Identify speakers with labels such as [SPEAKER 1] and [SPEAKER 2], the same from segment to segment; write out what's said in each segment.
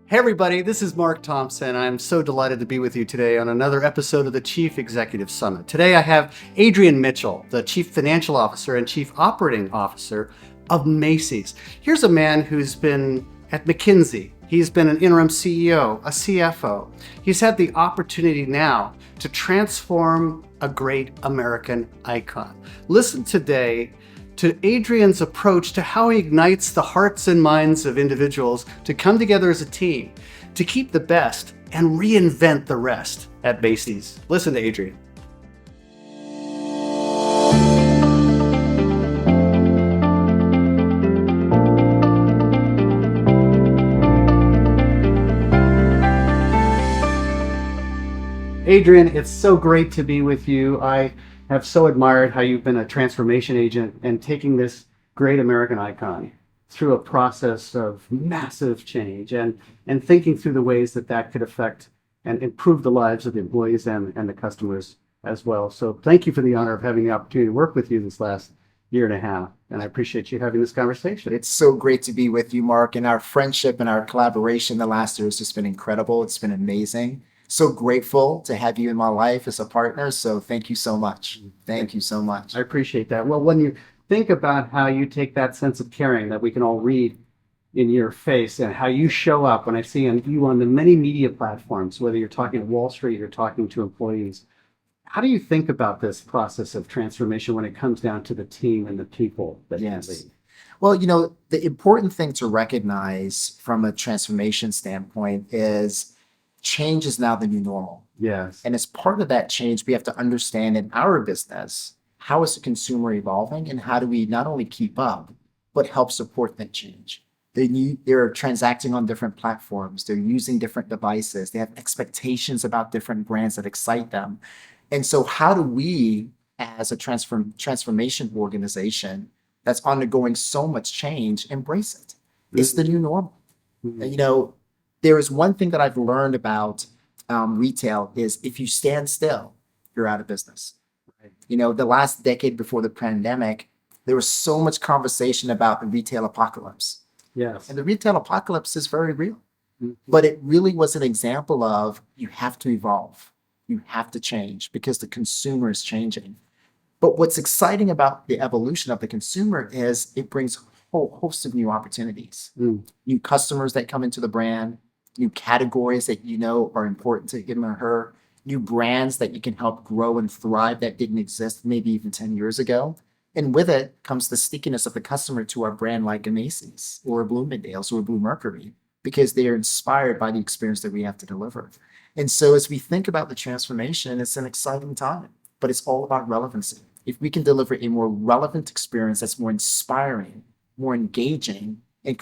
[SPEAKER 1] Hey everybody, this is Mark Thompson. I'm so delighted to be with you today on another episode of the Chief Executive Summit. Today I have Adrian Mitchell, the Chief Financial Officer and Chief Operating Officer of Macy's. Here's a man who's been at McKinsey. He's been an interim CEO, a CFO. He's had the opportunity now to transform a great American icon. Listen today to Adrian's approach to how he ignites the hearts and minds of individuals to come together as a team, to keep the best and reinvent the rest at Macy's. Listen to Adrian. Adrian, it's so great to be with you. I have so admired how you've been a transformation agent and taking this great American icon through a process of massive change and thinking through the ways that that could affect and improve the lives of the employees and the customers as well. So thank you for the honor of having the opportunity to work with you this last year and a half. And I appreciate you having this conversation.
[SPEAKER 2] It's so great to be with you, Mark, and our friendship and our collaboration the last year has just been incredible. It's been amazing. So grateful to have you in my life as a partner. So thank you so much. Thank you so much.
[SPEAKER 1] I appreciate that. Well, when you think about how you take that sense of caring that we can all read in your face and how you show up when I see you on the many media platforms, whether you're talking to Wall Street or talking to employees, how do you think about this process of transformation when it comes down to the team and the people that you
[SPEAKER 2] Yes.
[SPEAKER 1] lead?
[SPEAKER 2] Well, the important thing to recognize from a transformation standpoint is change is now the new normal.
[SPEAKER 1] Yes.
[SPEAKER 2] And as part of that change, we have to understand in our business, how is the consumer evolving and how do we not only keep up, but help support that change? They're transacting on different platforms. They're using different devices. They have expectations about different brands that excite them. And so how do we, as a transformation organization that's undergoing so much change, embrace it? It's the new normal.
[SPEAKER 1] Mhm.
[SPEAKER 2] There is one thing that I've learned about retail is if you stand still, you're out of business. The last decade before the pandemic, there was so much conversation about the retail apocalypse.
[SPEAKER 1] Yes.
[SPEAKER 2] And the retail apocalypse is very real.
[SPEAKER 1] Mhm.
[SPEAKER 2] But it really was an example of you have to evolve. You have to change because the consumer is changing. But what's exciting about the evolution of the consumer is it brings a whole host of new opportunities,
[SPEAKER 1] Mm.
[SPEAKER 2] new customers that come into the brand, new categories that are important to him or her, new brands that you can help grow and thrive that didn't exist maybe even 10 years ago. And with it comes the stickiness of the customer to our brand like a Macy's or a Bloomingdale's or a Blue Mercury, because they are inspired by the experience that we have to deliver. And so as we think about the transformation, it's an exciting time, but it's all about relevancy. If we can deliver a more relevant experience that's more inspiring, more engaging, and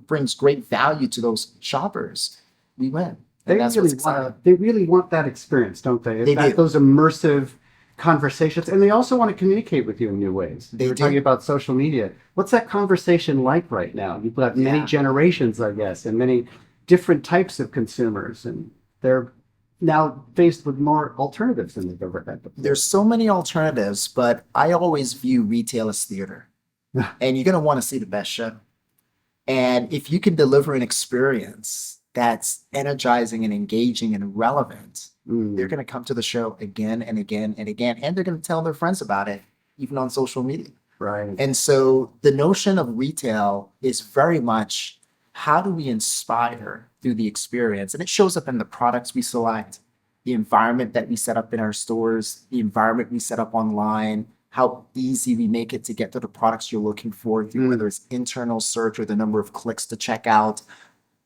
[SPEAKER 2] brings great value to those shoppers, we win.
[SPEAKER 1] They
[SPEAKER 2] And that's
[SPEAKER 1] really
[SPEAKER 2] what's exciting.
[SPEAKER 1] they really want that experience, don't they?
[SPEAKER 2] They do.
[SPEAKER 1] Those immersive conversations, and they also want to communicate with you in new ways.
[SPEAKER 2] They
[SPEAKER 1] You were
[SPEAKER 2] do.
[SPEAKER 1] talking about social media. What's that conversation like right now? You've got many
[SPEAKER 2] Yeah.
[SPEAKER 1] generations, I guess, and many different types of consumers, and they're now faced with more alternatives than they've ever had before.
[SPEAKER 2] There's so many alternatives, but I always view retail as theater. And you're going to want to see the best show. And if you can deliver an experience that's energizing and engaging and relevant, they're going to come to the show again and again and again. And they're going to tell their friends about it, even on social media.
[SPEAKER 1] Right.
[SPEAKER 2] And so the notion of retail is very much how do we inspire through the experience? And it shows up in the products we select, the environment that we set up in our stores, the environment we set up online, how easy we make it to get to the products you're looking for, through whether it's internal search or the number of clicks to check out.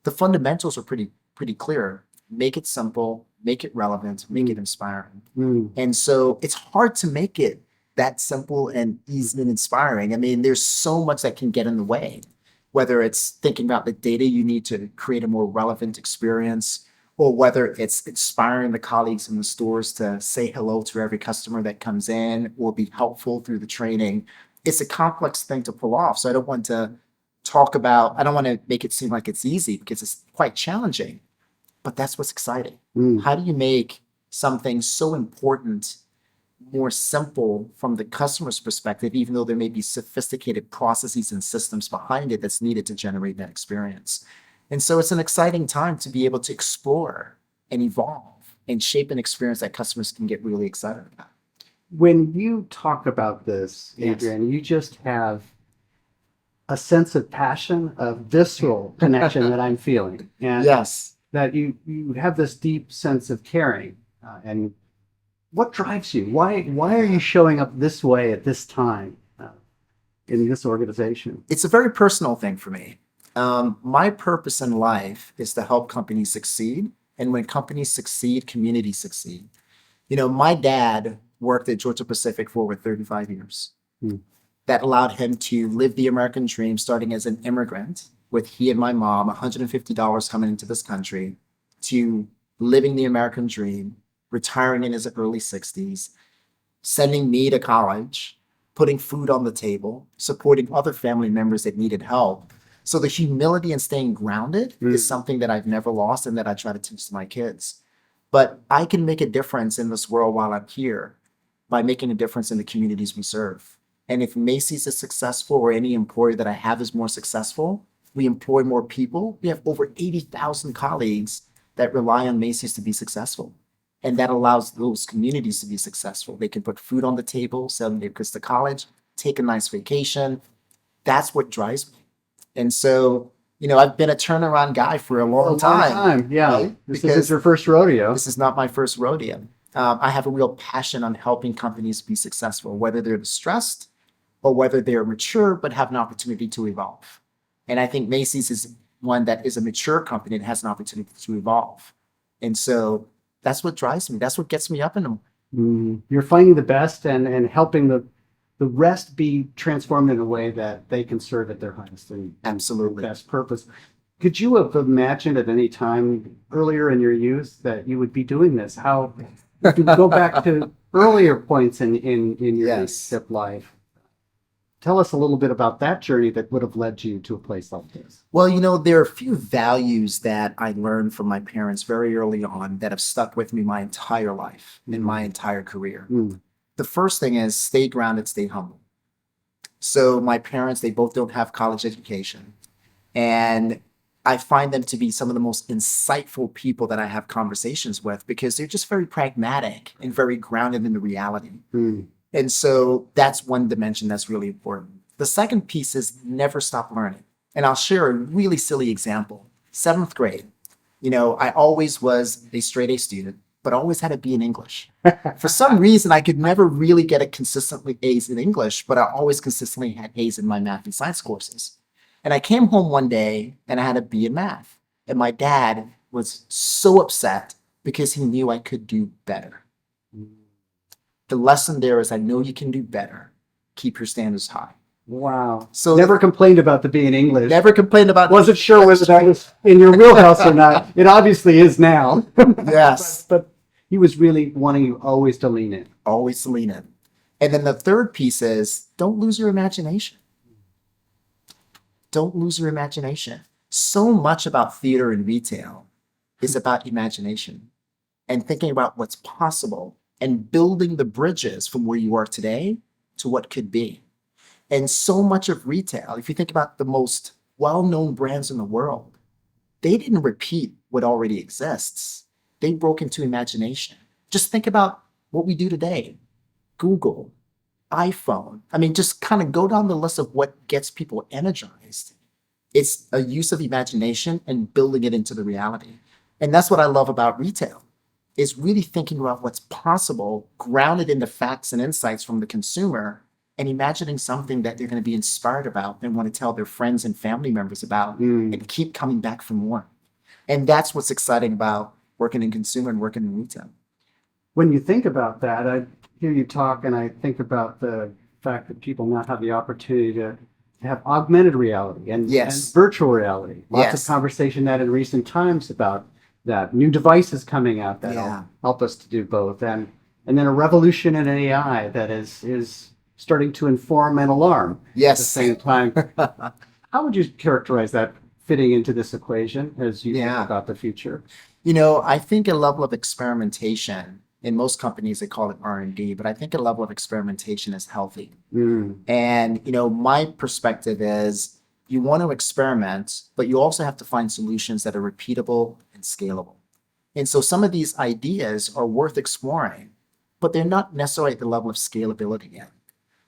[SPEAKER 2] The fundamentals are pretty clear. Make it simple, make it relevant, make it inspiring. And so it's hard to make it that simple and easy and inspiring. I mean, there's so much that can get in the way, whether it's thinking about the data you need to create a more relevant experience, or whether it's inspiring the colleagues in the stores to say hello to every customer that comes in or be helpful through the training. It's a complex thing to pull off. So I don't want to make it seem like it's easy, because it's quite challenging, but that's what's exciting. How do you make something so important more simple from the customer's perspective, even though there may be sophisticated processes and systems behind it that's needed to generate that experience? And so it's an exciting time to be able to explore and evolve and shape an experience that customers can get really excited about.
[SPEAKER 1] When you talk about this,
[SPEAKER 2] Yes.
[SPEAKER 1] Adrian, you just have a sense of passion, of visceral connection that I'm feeling, and
[SPEAKER 2] Yes.
[SPEAKER 1] that you have this deep sense of caring. And what drives you? Why are you showing up this way at this time in this organization?
[SPEAKER 2] It's a very personal thing for me. My purpose in life is to help companies succeed. And when companies succeed, communities succeed. My dad worked at Georgia Pacific for over 35 years.
[SPEAKER 1] Hmm.
[SPEAKER 2] That allowed him to live the American dream, starting as an immigrant with he and my mom, $150 coming into this country, to living the American dream, retiring in his early 60s, sending me to college, putting food on the table, supporting other family members that needed help. So the humility and staying grounded is something that I've never lost and that I try to teach to my kids. But I can make a difference in this world while I'm here by making a difference in the communities we serve. And if Macy's is successful or any employer that I have is more successful, we employ more people. We have over 80,000 colleagues that rely on Macy's to be successful. And that allows those communities to be successful. They can put food on the table, send their kids to college, take a nice vacation. That's what drives me. And so, I've been a turnaround guy for a long time.
[SPEAKER 1] Yeah.
[SPEAKER 2] Right?
[SPEAKER 1] This
[SPEAKER 2] Because
[SPEAKER 1] isn't your first rodeo.
[SPEAKER 2] this is not my first rodeo. I have a real passion on helping companies be successful, whether they're distressed or whether they're mature but have an opportunity to evolve. And I think Macy's is one that is a mature company that has an opportunity to evolve. And so that's what drives me. That's what gets me up in the morning.
[SPEAKER 1] You're finding the best and helping the rest be transformed in a way that they can serve at their highest and
[SPEAKER 2] Absolutely.
[SPEAKER 1] best purpose. Could you have imagined at any time earlier in your youth that you would be doing this? How, if you go back to earlier points in your
[SPEAKER 2] Yes.
[SPEAKER 1] leadership life, tell us a little bit about that journey that would have led you to a place like this.
[SPEAKER 2] Well, there are a few values that I learned from my parents very early on that have stuck with me my entire life, in my entire career. The first thing is stay grounded, stay humble. So my parents, they both don't have college education. And I find them to be some of the most insightful people that I have conversations with because they're just very pragmatic and very grounded in the reality. And so that's one dimension that's really important. The second piece is never stop learning. And I'll share a really silly example. 7th grade, I always was a straight A student, but always had a B in English. For some reason, I could never really get a consistently A's in English, but I always consistently had A's in my math and science courses. And I came home one day and I had a B in math. And my dad was so upset because he knew I could do better. The lesson there is I know you can do better. Keep your standards high.
[SPEAKER 1] Wow.
[SPEAKER 2] So
[SPEAKER 1] never complained about the being English.
[SPEAKER 2] Never complained about
[SPEAKER 1] Wasn't sure whether that was in your wheelhouse or not. It obviously is now.
[SPEAKER 2] Yes.
[SPEAKER 1] But he was really wanting you always to lean in.
[SPEAKER 2] Always to lean in. And then the third piece is don't lose your imagination. Don't lose your imagination. So much about theater and retail is about imagination and thinking about what's possible and building the bridges from where you are today to what could be. And so much of retail, if you think about the most well-known brands in the world, they didn't repeat what already exists. They broke into imagination. Just think about what we do today. Google, iPhone. Just kind of go down the list of what gets people energized. It's a use of imagination and building it into the reality. And that's what I love about retail, is really thinking about what's possible, grounded in the facts and insights from the consumer, and imagining something that they're going to be inspired about and want to tell their friends and family members about and keep coming back for more. And that's what's exciting about working in consumer and working in retail.
[SPEAKER 1] When you think about that, I hear you talk and I think about the fact that people now have the opportunity to have augmented reality and virtual reality. Lots of conversation that in recent times about that. New devices coming out that'll help us to do both. And then a revolution in AI that is starting to inform and alarm at the same time. How would you characterize that fitting into this equation as you think about the future?
[SPEAKER 2] I think a level of experimentation, in most companies they call it R&D, but I think a level of experimentation is healthy. And my perspective is You want to experiment, but you also have to find solutions that are repeatable and scalable. And so some of these ideas are worth exploring, but they're not necessarily at the level of scalability yet.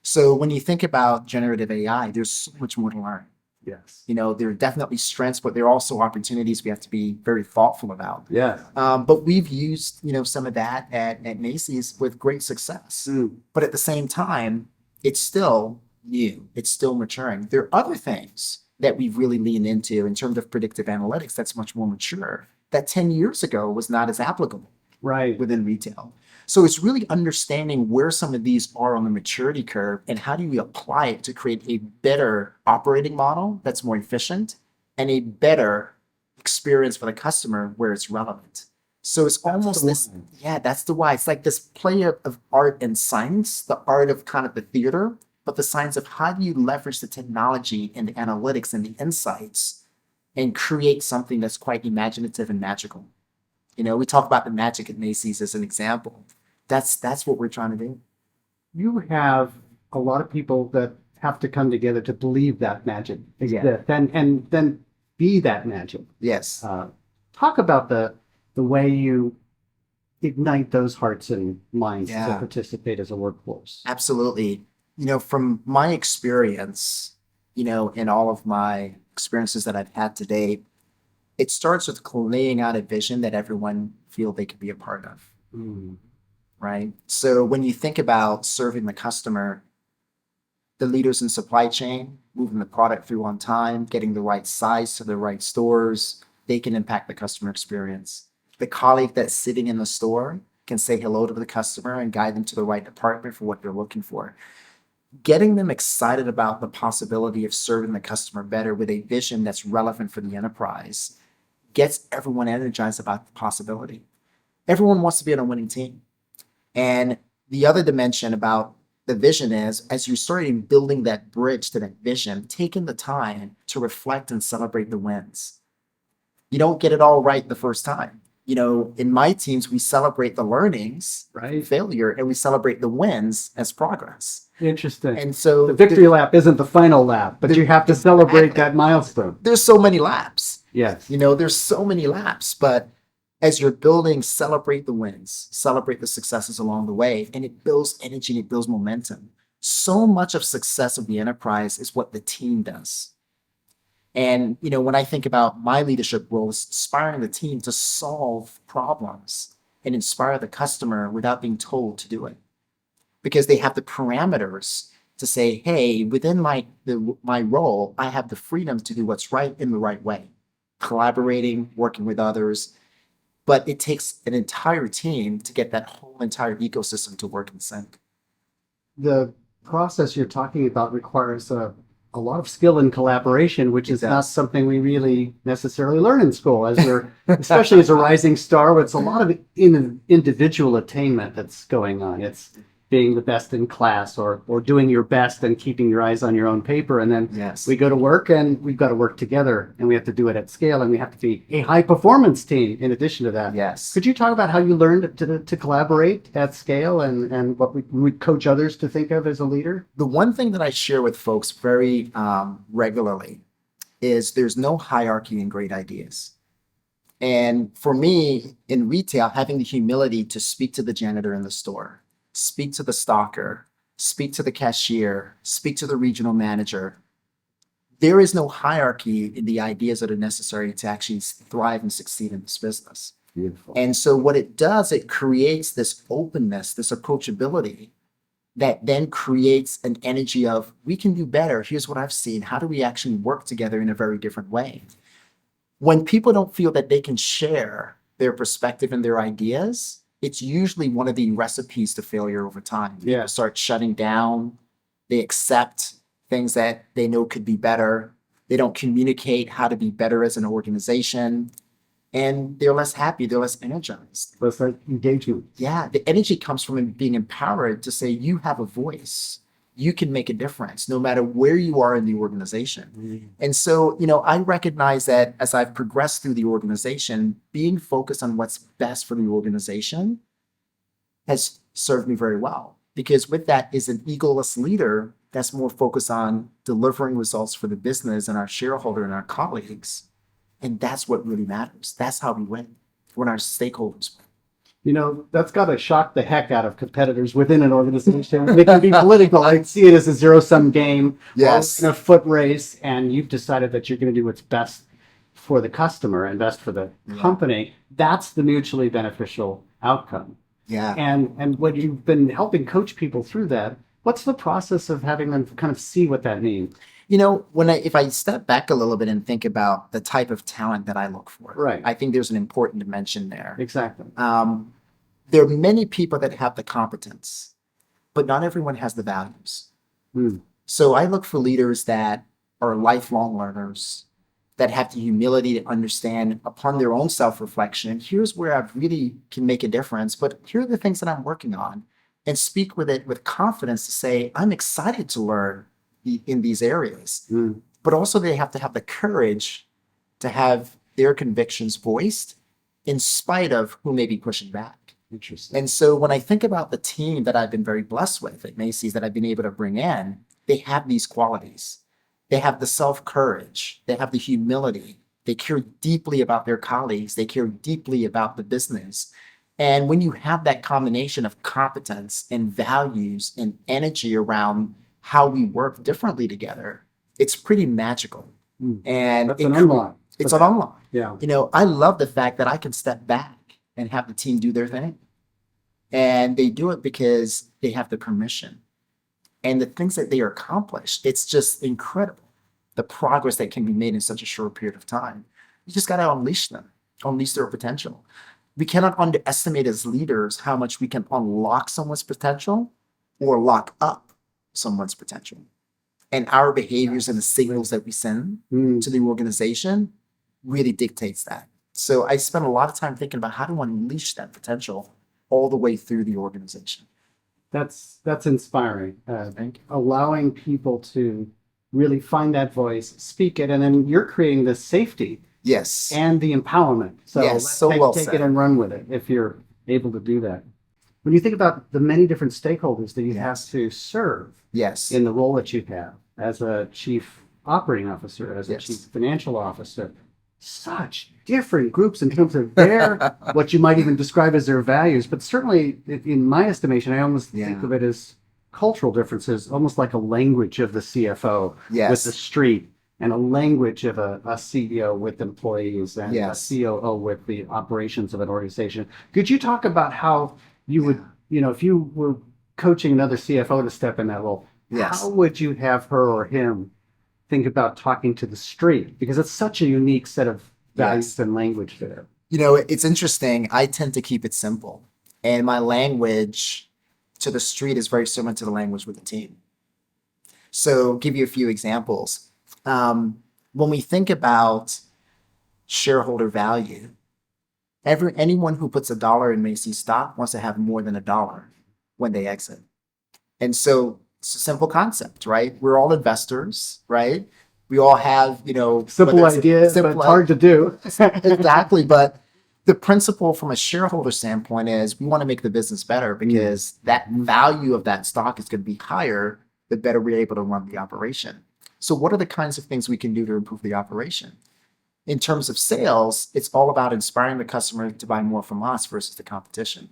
[SPEAKER 2] So when you think about generative AI, there's so much more to learn.
[SPEAKER 1] Yes.
[SPEAKER 2] There are definitely strengths, but there are also opportunities we have to be very thoughtful about.
[SPEAKER 1] Yes.
[SPEAKER 2] But we've used, some of that at Macy's with great success. But at the same time, it's still new. It's still maturing. There are other things that we've really leaned into in terms of predictive analytics that's much more mature that 10 years ago was not as applicable
[SPEAKER 1] Right.
[SPEAKER 2] within retail. So it's really understanding where some of these are on the maturity curve and how do you apply it to create a better operating model that's more efficient and a better experience for the customer where it's relevant. So it's almost this, that's the why. It's like this play of art and science, the art of kind of the theater, but the science of how do you leverage the technology and the analytics and the insights and create something that's quite imaginative and magical. We talk about the magic at Macy's as an example. That's what we're trying to do.
[SPEAKER 1] You have a lot of people that have to come together to believe that magic exists and then be that magic.
[SPEAKER 2] Yes.
[SPEAKER 1] Talk about the way you ignite those hearts and minds to participate as a workforce.
[SPEAKER 2] Absolutely. From my experience, in all of my experiences that I've had to date, it starts with laying out a vision that everyone feel they could be a part of. Right? So when you think about serving the customer, the leaders in supply chain, moving the product through on time, getting the right size to the right stores, they can impact the customer experience. The colleague that's sitting in the store can say hello to the customer and guide them to the right department for what they're looking for. Getting them excited about the possibility of serving the customer better with a vision that's relevant for the enterprise gets everyone energized about the possibility. Everyone wants to be on a winning team. And the other dimension about the vision is, as you're starting building that bridge to that vision, taking the time to reflect and celebrate the wins. You don't get it all right the first time. In my teams, we celebrate the learnings, failure, and we celebrate the wins as progress.
[SPEAKER 1] Interesting.
[SPEAKER 2] And so
[SPEAKER 1] the victory lap isn't the final lap, but you have to celebrate that milestone.
[SPEAKER 2] There's so many laps.
[SPEAKER 1] Yes.
[SPEAKER 2] There's so many laps, but as you're building, celebrate the wins, celebrate the successes along the way, and it builds energy, it builds momentum. So much of success of the enterprise is what the team does. And, when I think about my leadership role, it's inspiring the team to solve problems and inspire the customer without being told to do it. Because they have the parameters to say, hey, within my role, I have the freedom to do what's right in the right way, collaborating, working with others. But it takes an entire team to get that whole entire ecosystem to work in sync.
[SPEAKER 1] The process you're talking about requires a lot of skill and collaboration, which is not something we really necessarily learn in school, as we're, especially as a rising star. It's a lot of individual attainment that's going on. It's being the best in class or doing your best and keeping your eyes on your own paper. And then we go to work and we've got to work together and we have to do it at scale and we have to be a high performance team in addition to that.
[SPEAKER 2] Yes.
[SPEAKER 1] Could you talk about how you learned to collaborate at scale and what we would coach others to think of as a leader?
[SPEAKER 2] The one thing that I share with folks very regularly is there's no hierarchy in great ideas. And for me in retail, having the humility to speak to the janitor in the store, speak to the stocker, speak to the cashier, speak to the regional manager. There is no hierarchy in the ideas that are necessary to actually thrive and succeed in this business.
[SPEAKER 1] Beautiful.
[SPEAKER 2] And so what it does, it creates this openness, this approachability that then creates an energy of, we can do better. Here's what I've seen. How do we actually work together in a very different way? When people don't feel that they can share their perspective and their ideas, it's usually one of the recipes to failure over time. People start shutting down. They accept things that they know could be better. They don't communicate how to be better as an organization. And they're less happy. They're less energized.
[SPEAKER 1] Less engagement.
[SPEAKER 2] Yeah, the energy comes from being empowered to say, you have a voice. You can make a difference no matter where you are in the organization. Mm-hmm. And so, I recognize that as I've progressed through the organization, being focused on what's best for the organization has served me very well. Because with that is an egoless leader that's more focused on delivering results for the business and our shareholder and our colleagues. And that's what really matters. That's how we win when our stakeholders win.
[SPEAKER 1] That's got to shock the heck out of competitors within an organization. They can be political. I see it as a zero-sum game.
[SPEAKER 2] Yes.
[SPEAKER 1] Or in a foot race, and you've decided that you're going to do what's best for the customer and best for the company. That's the mutually beneficial outcome.
[SPEAKER 2] Yeah.
[SPEAKER 1] And when you've been helping coach people through that, what's the process of having them kind of see what that means?
[SPEAKER 2] If I step back a little bit and think about the type of talent that I look for,
[SPEAKER 1] Right.
[SPEAKER 2] I think there's an important dimension there.
[SPEAKER 1] Exactly.
[SPEAKER 2] There are many people that have the competence, but not everyone has the values. So I look for leaders that are lifelong learners, that have the humility to understand upon their own self-reflection, here's where I really can make a difference, but here are the things that I'm working on, and speak with it with confidence to say, I'm excited to learn in these areas. But also they have to have the courage to have their convictions voiced in spite of who may be pushing back.
[SPEAKER 1] Interesting.
[SPEAKER 2] And so when I think about the team that I've been very blessed with at Macy's that I've been able to bring in, they have these qualities. They have the self-courage. They have the humility. They care deeply about their colleagues. They care deeply about the business. And when you have that combination of competence and values and energy around how we work differently together, it's pretty magical. And
[SPEAKER 1] That's an unlock.
[SPEAKER 2] It's an unlock.
[SPEAKER 1] Yeah.
[SPEAKER 2] I love the fact that I can step back and have the team do their thing. And they do it because they have the permission. And the things that they accomplish, it's just incredible. The progress that can be made in such a short period of time. You just got to unleash them, unleash their potential. We cannot underestimate as leaders how much we can unlock someone's potential or lock up someone's potential. And our behaviors and the signals that we send to the organization really dictates that. So I spend a lot of time thinking about how to unleash that potential all the way through the organization.
[SPEAKER 1] That's inspiring.
[SPEAKER 2] Thank you.
[SPEAKER 1] Allowing people to really find that voice, speak it, and then you're creating the safety
[SPEAKER 2] Yes.
[SPEAKER 1] and the empowerment. So
[SPEAKER 2] Yes,
[SPEAKER 1] let's
[SPEAKER 2] so well
[SPEAKER 1] take
[SPEAKER 2] said.
[SPEAKER 1] it and run with it if you're able to do that. When you think about the many different stakeholders that you have to serve
[SPEAKER 2] Yes.
[SPEAKER 1] in the role that you have as a chief operating officer, as a
[SPEAKER 2] Yes.
[SPEAKER 1] chief financial officer, such different groups in terms of their, what you might even describe as their values. But certainly, in my estimation, I almost think of it as cultural differences, almost like a language of the CFO with the street, and a language of a CEO with employees, and a COO with the operations of an organization. Could you talk about how you would, if you were coaching another CFO to step in that role, how would you have her or him think about talking to the street? Because it's such a unique set of values and language there.
[SPEAKER 2] It's interesting. I tend to keep it simple. And my language to the street is very similar to the language with the team. So give you a few examples. When we think about shareholder value, anyone who puts $1 in Macy's stock wants to have more than $1 when they exit. And so it's a simple concept, right? We're all investors, right? We all have,
[SPEAKER 1] simple ideas, but it's hard to do.
[SPEAKER 2] Exactly. But the principle from a shareholder standpoint is we want to make the business better because that value of that stock is going to be higher the better we're able to run the operation. So what are the kinds of things we can do to improve the operation? In terms of sales, it's all about inspiring the customer to buy more from us versus the competition.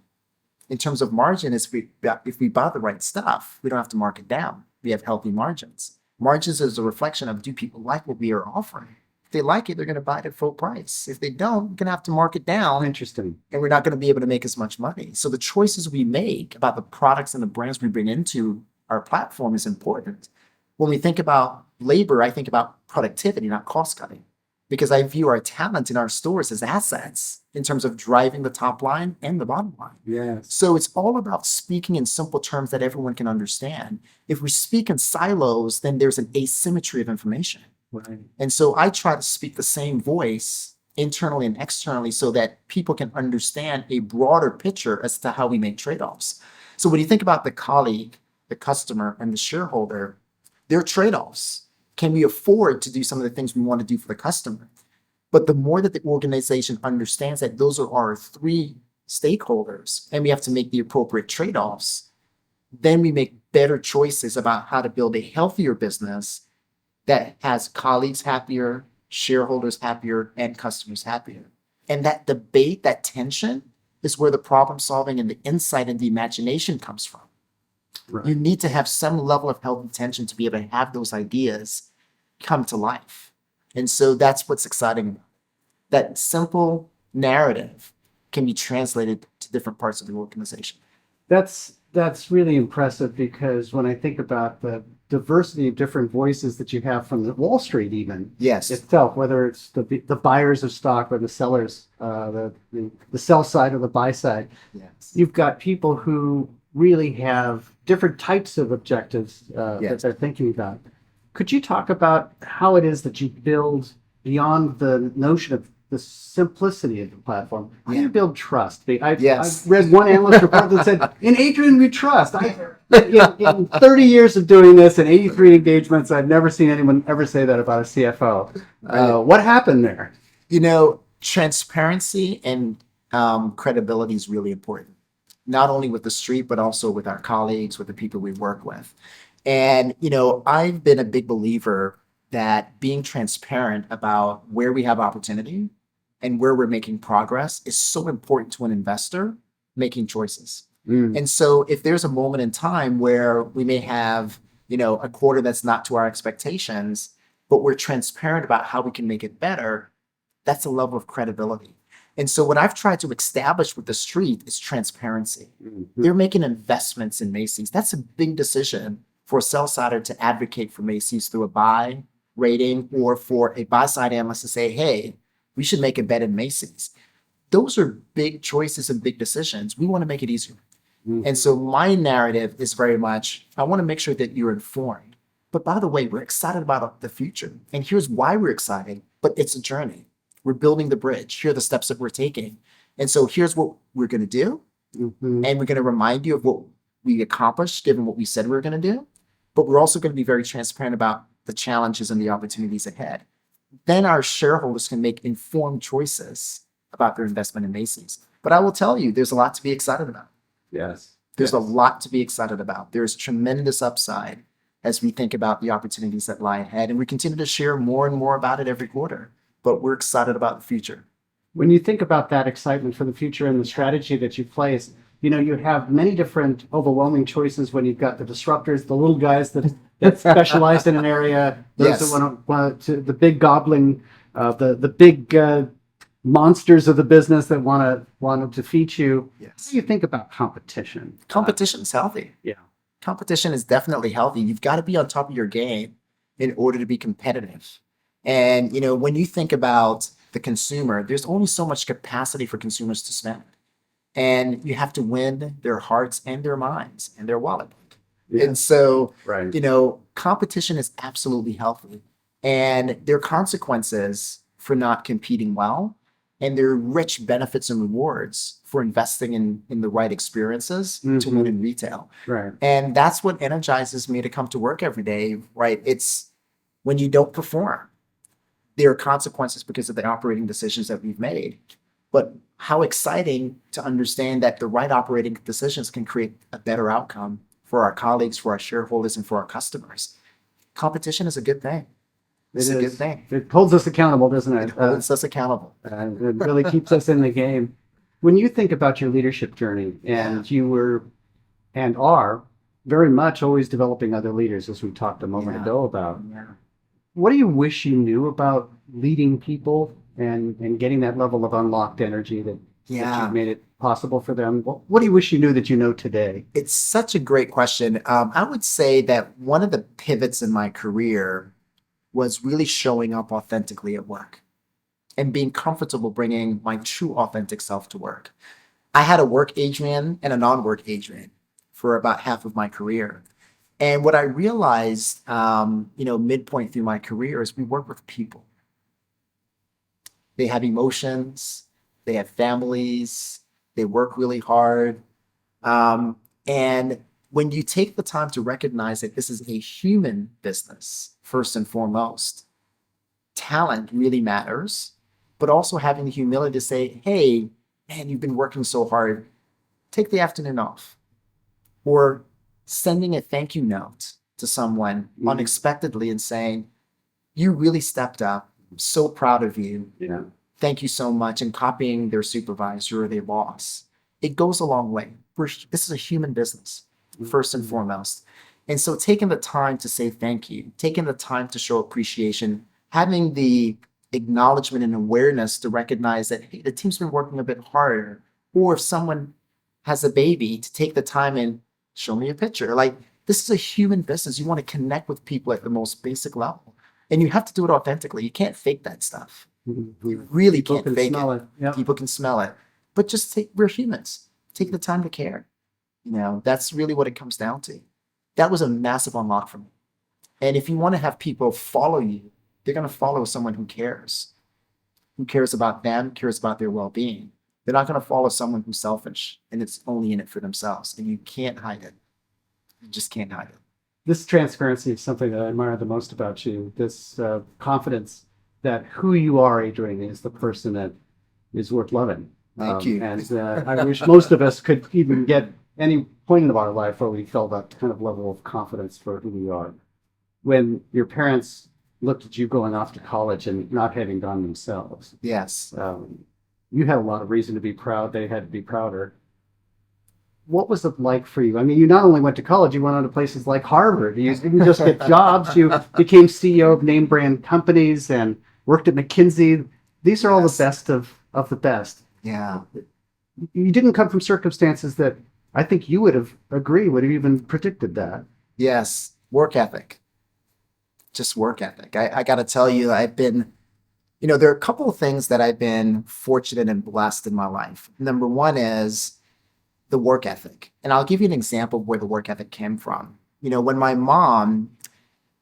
[SPEAKER 2] In terms of margin, if we buy the right stuff, we don't have to mark it down. We have healthy margins. Margins is a reflection of, do people like what we are offering? If they like it, they're going to buy it at full price. If they don't, we're going to have to mark it down.
[SPEAKER 1] Interesting.
[SPEAKER 2] And we're not going to be able to make as much money. So the choices we make about the products and the brands we bring into our platform is important. When we think about labor, I think about productivity, not cost cutting. Because I view our talent in our stores as assets in terms of driving the top line and the bottom line.
[SPEAKER 1] Yes.
[SPEAKER 2] So it's all about speaking in simple terms that everyone can understand. If we speak in silos, then there's an asymmetry of information.
[SPEAKER 1] Right.
[SPEAKER 2] And so I try to speak the same voice internally and externally so that people can understand a broader picture as to how we make trade-offs. So when you think about the colleague, the customer, and the shareholder, they're trade-offs. Can we afford to do some of the things we want to do for the customer? But the more that the organization understands that those are our three stakeholders and we have to make the appropriate trade-offs, then we make better choices about how to build a healthier business that has colleagues happier, shareholders happier, and customers happier. And that debate, that tension, is where the problem solving and the insight and the imagination comes from.
[SPEAKER 1] Right.
[SPEAKER 2] You need to have some level of healthy tension to be able to have those ideas come to life. And so that's what's exciting about it. That simple narrative can be translated to different parts of the organization.
[SPEAKER 1] That's really impressive, because when I think about the diversity of different voices that you have from the Wall Street, even
[SPEAKER 2] Yes.
[SPEAKER 1] itself, whether it's the buyers of stock or the sellers, the sell side or the buy side,
[SPEAKER 2] Yes.
[SPEAKER 1] you've got people who really have different types of objectives that
[SPEAKER 2] Yes.
[SPEAKER 1] they're thinking about. Could you talk about how it is that you build beyond the notion of the simplicity of the platform? How do you build trust?
[SPEAKER 2] Yes.
[SPEAKER 1] I've read one analyst report that said, in Adrian, we trust. In 30 years of doing this and 83 engagements, I've never seen anyone ever say that about a CFO. What happened there?
[SPEAKER 2] Transparency and credibility is really important, not only with the street, but also with our colleagues, with the people we work with. And, I've been a big believer that being transparent about where we have opportunity and where we're making progress is so important to an investor making choices. And so if there's a moment in time where we may have, a quarter that's not to our expectations, but we're transparent about how we can make it better, that's a level of credibility. And so what I've tried to establish with the street is transparency. They're making investments in Macy's. That's a big decision for a sell-sider to advocate for Macy's through a buy rating, or for a buy-side analyst to say, hey, we should make a bet in Macy's. Those are big choices and big decisions. We want to make it easier. And so my narrative is very much, I want to make sure that you're informed. But by the way, we're excited about the future. And here's why we're excited, but it's a journey. We're building the bridge. Here are the steps that we're taking. And so here's what we're going to do. And we're going to remind you of what we accomplished, given what we said we were going to do. But we're also going to be very transparent about the challenges and the opportunities ahead. Then our shareholders can make informed choices about their investment in Macy's. But I will tell you, there's a lot to be excited about.
[SPEAKER 1] Yes.
[SPEAKER 2] There's a lot to be excited about. There's tremendous upside as we think about the opportunities that lie ahead. And we continue to share more and more about it every quarter. But we're excited about the future.
[SPEAKER 1] When you think about that excitement for the future and the strategy that you place, you have many different overwhelming choices when you've got the disruptors, the little guys that specialize in an area, those that want to, the big gobbling, the big monsters of the business that want to defeat you.
[SPEAKER 2] Yes.
[SPEAKER 1] How do you think about competition?
[SPEAKER 2] Competition is healthy.
[SPEAKER 1] Yeah.
[SPEAKER 2] Competition is definitely healthy. You've got to be on top of your game in order to be competitive. And, when you think about the consumer, there's only so much capacity for consumers to spend. And you have to win their hearts and their minds and their wallet. Yeah. And so,
[SPEAKER 1] right.
[SPEAKER 2] Competition is absolutely healthy. And there are consequences for not competing well. And there are rich benefits and rewards for investing in the right experiences to win in retail.
[SPEAKER 1] Right.
[SPEAKER 2] And that's what energizes me to come to work every day, right? It's when you don't perform, there are consequences because of the operating decisions that we've made. But how exciting to understand that the right operating decisions can create a better outcome for our colleagues, for our shareholders, and for our customers. Competition is a good thing. It's a good thing.
[SPEAKER 1] It holds us accountable, doesn't it?
[SPEAKER 2] It holds us accountable.
[SPEAKER 1] It really keeps us in the game. When you think about your leadership journey, and you were and are very much always developing other leaders, as we talked a moment ago about, what do you wish you knew about leading people and getting that level of unlocked energy that you've made it possible for them? What do you wish you knew that you know today?
[SPEAKER 2] It's such a great question. I would say that one of the pivots in my career was really showing up authentically at work and being comfortable bringing my true authentic self to work. I had a work Adrian and a non-work Adrian for about half of my career. And what I realized, midpoint through my career is we work with people. They have emotions, they have families, they work really hard. And when you take the time to recognize that this is a human business, first and foremost, talent really matters, but also having the humility to say, hey, man, you've been working so hard, take the afternoon off. Or sending a thank you note to someone unexpectedly and saying, you really stepped up. I'm so proud of you.
[SPEAKER 1] Yeah.
[SPEAKER 2] Thank you so much. And copying their supervisor or their boss. It goes a long way. This is a human business, first and foremost. And so taking the time to say thank you, taking the time to show appreciation, having the acknowledgement and awareness to recognize that, hey, the team's been working a bit harder. Or if someone has a baby, to take the time and show me a picture. Like, this is a human business. You want to connect with people at the most basic level. And you have to do it authentically. You can't fake that stuff. You really
[SPEAKER 1] People
[SPEAKER 2] can't
[SPEAKER 1] can
[SPEAKER 2] fake
[SPEAKER 1] smell
[SPEAKER 2] it.
[SPEAKER 1] it. Yep.
[SPEAKER 2] People can smell it. But just we're humans. Take the time to care. That's really what it comes down to. That was a massive unlock for me. And if you want to have people follow you, they're going to follow someone who cares about them, cares about their well-being. They're not going to follow someone who's selfish and it's only in it for themselves. And you can't hide it. You just can't hide it.
[SPEAKER 1] This transparency is something that I admire the most about you. This confidence that who you are, Adrian, is the person that is worth loving.
[SPEAKER 2] Thank you.
[SPEAKER 1] And I wish most of us could even get any point in our life where we felt that kind of level of confidence for who we are. When your parents looked at you going off to college and not having gone themselves,
[SPEAKER 2] Yes.
[SPEAKER 1] you had a lot of reason to be proud. They had to be prouder. What was it like for you? I mean, you not only went to college, you went on to places like Harvard. You didn't just get jobs. You became CEO of name brand companies and worked at McKinsey. These are all the best of the best.
[SPEAKER 2] Yeah.
[SPEAKER 1] You didn't come from circumstances that I think you would have even predicted that.
[SPEAKER 2] Yes. Work ethic. Just work ethic. I got to tell you, I've been, there are a couple of things that I've been fortunate and blessed in my life. Number one is the work ethic. And I'll give you an example of where the work ethic came from. When my mom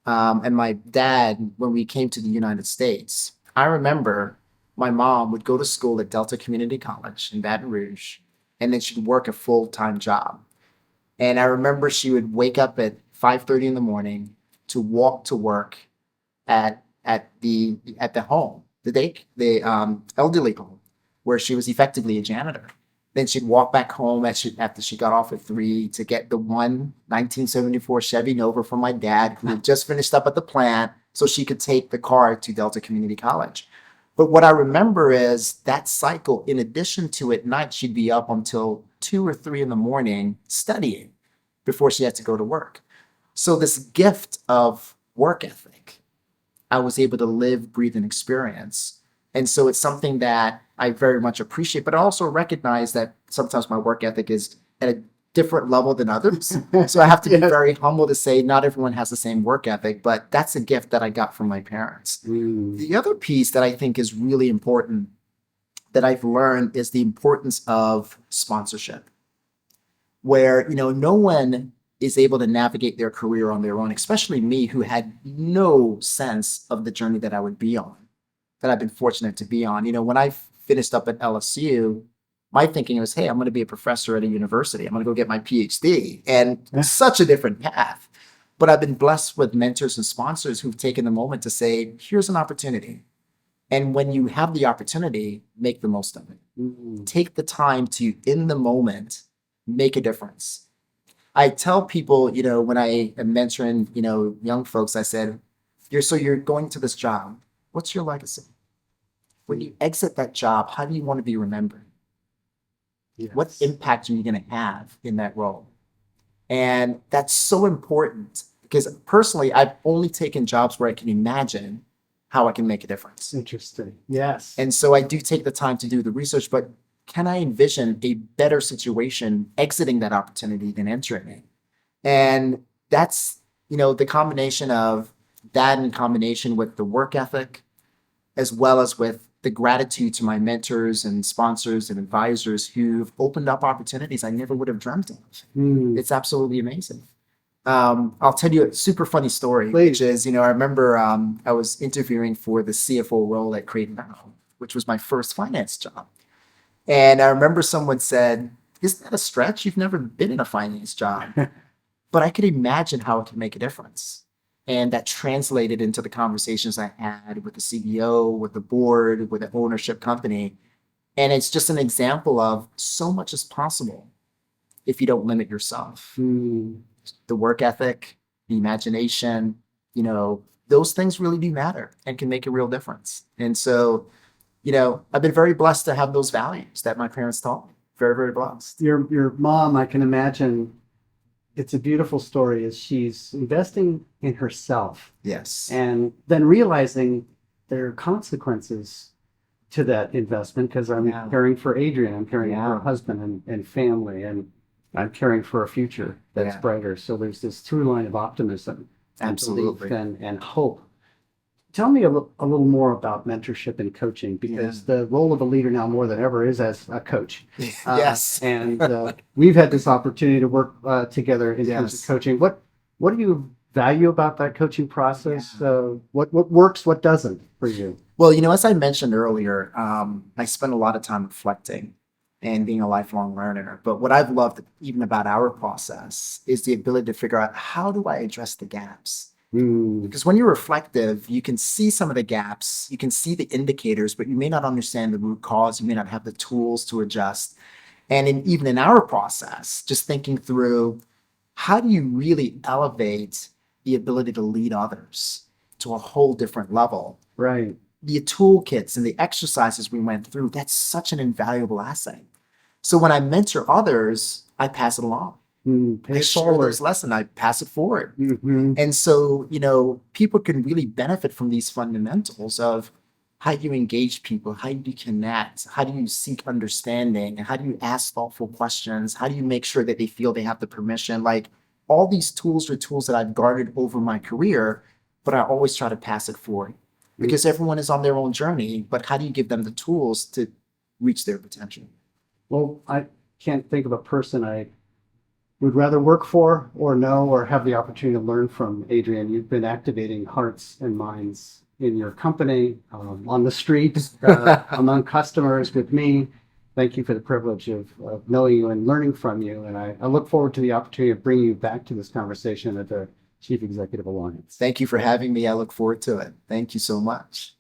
[SPEAKER 2] and my dad, when we came to the United States, I remember my mom would go to school at Delta Community College in Baton Rouge, and then she'd work a full-time job. And I remember she would wake up at 5:30 in the morning to walk to work at the home, the elderly home, where she was effectively a janitor. Then she'd walk back home after she got off at 3 to get the 1974 Chevy Nova from my dad, who had just finished up at the plant, so she could take the car to Delta Community College. But what I remember is that cycle, in addition to at night, she'd be up until 2 or 3 in the morning studying before she had to go to work. So this gift of work ethic, I was able to live, breathe, and experience. And so it's something that I very much appreciate, but I also recognize that sometimes my work ethic is at a different level than others. So I have to be very humble to say not everyone has the same work ethic, but that's a gift that I got from my parents. The other piece that I think is really important that I've learned is the importance of sponsorship, where, no one is able to navigate their career on their own, especially me, who had no sense of the journey that I would be on, that I've been fortunate to be on. When I finished up at LSU, my thinking was, hey, I'm going to be a professor at a university. I'm going to go get my PhD. And such a different path. But I've been blessed with mentors and sponsors who've taken the moment to say, here's an opportunity. And when you have the opportunity, make the most of it. Take the time to, in the moment, make a difference. I tell people, when I am mentoring, young folks, I said, you're going to this job. What's your legacy? When you exit that job, how do you want to be remembered? Yes. What impact are you going to have in that role? And that's so important because personally, I've only taken jobs where I can imagine how I can make a difference.
[SPEAKER 1] Interesting. Yes.
[SPEAKER 2] And so I do take the time to do the research, but can I envision a better situation exiting that opportunity than entering it? And that's, the combination of that in combination with the work ethic, as well as with the gratitude to my mentors and sponsors and advisors who've opened up opportunities I never would have dreamt of. It's absolutely amazing. I'll tell you a super funny story, which is, I remember I was interviewing for the CFO role at Crate & Barrel, which was my first finance job. And I remember someone said, isn't that a stretch? You've never been in a finance job. But I could imagine how it could make a difference. And that translated into the conversations I had with the CEO, with the board, with the ownership company. And it's just an example of so much is possible if you don't limit yourself. the work ethic, the imagination, those things really do matter and can make a real difference. And so, I've been very blessed to have those values that my parents taught me. Very, very blessed.
[SPEAKER 1] Your mom, I can imagine, it's a beautiful story, is she's investing in herself
[SPEAKER 2] Yes.
[SPEAKER 1] and then realizing there are consequences to that investment, because I'm
[SPEAKER 2] Yeah.
[SPEAKER 1] caring for Adrian, I'm caring for
[SPEAKER 2] Yeah.
[SPEAKER 1] a husband and family, and I'm caring for a future that's
[SPEAKER 2] Yeah.
[SPEAKER 1] brighter. So there's this through line of optimism and
[SPEAKER 2] Absolutely.
[SPEAKER 1] belief and hope. Tell me a little more about mentorship and coaching, because the role of a leader now more than ever is as a coach.
[SPEAKER 2] Yes.
[SPEAKER 1] And we've had this opportunity to work together in terms
[SPEAKER 2] Yes.
[SPEAKER 1] of coaching. What do you value about that coaching process? What works, what doesn't for you?
[SPEAKER 2] Well, as I mentioned earlier, I spend a lot of time reflecting and being a lifelong learner. But what I've loved even about our process is the ability to figure out, how do I address the gaps? Because when you're reflective, you can see some of the gaps, you can see the indicators, but you may not understand the root cause. You may not have the tools to adjust. And even in our process, just thinking through, how do you really elevate the ability to lead others to a whole different level?
[SPEAKER 1] Right.
[SPEAKER 2] The toolkits and the exercises we went through, that's such an invaluable asset. So when I mentor others, I pass it along.
[SPEAKER 1] Pay
[SPEAKER 2] I
[SPEAKER 1] it
[SPEAKER 2] share
[SPEAKER 1] forward.
[SPEAKER 2] those lessons, I pass it forward.
[SPEAKER 1] Mhm.
[SPEAKER 2] And so, people can really benefit from these fundamentals of, how do you engage people? How do you connect? How do you seek understanding? How do you ask thoughtful questions? How do you make sure that they feel they have the permission? Like, all these tools are tools that I've garnered over my career, but I always try to pass it forward, because everyone is on their own journey. But how do you give them the tools to reach their potential?
[SPEAKER 1] Well, I can't think of a person I would rather work for or know or have the opportunity to learn from. Adrian, you've been activating hearts and minds in your company, on the streets, among customers, with me. Thank you for the privilege of knowing you and learning from you. And I look forward to the opportunity of bringing you back to this conversation at the Chief Executive Alliance.
[SPEAKER 2] Thank you for having me. I look forward to it. Thank you so much.